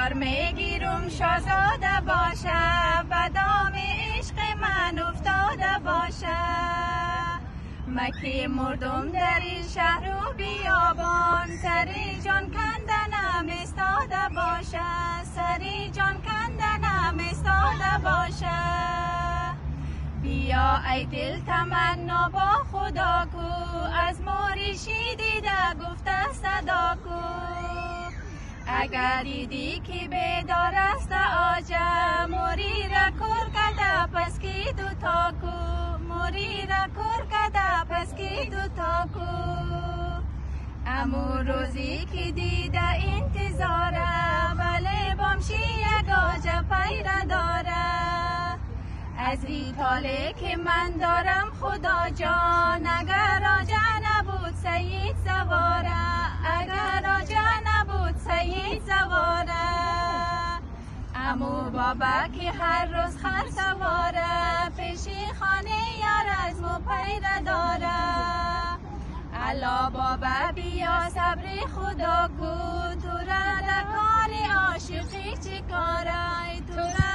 یار میگیرم شاهزاده باشه، به دام عشق من افتاده باشه. مکی مردم در این شهر و بیابان، سری جان کندنم استاده باشه، سری جان کندنم استاده باشه. بیا ای دل تمنا با خدا کو، از موریشی دیده گفته صدا کو. اگر دیدی که بیدار است آجا، موری را کور کده پس کی دوتا کو، موری را کور کده پس کی دوتا کو. امو روزی که دیده انتظاره، ولی بامشی یک آجا پیره داره. از ریتاله که من دارم خدا جان، اگر آجا نبود سید سواره، اگر آجا نبود سید سواره. امو بابا که هر روز خر سواره، پیشی خانه یار از مو پیره داره. الا بابا بیا صبر خدا کو، تو را در کار عاشقی چی کاره، تو را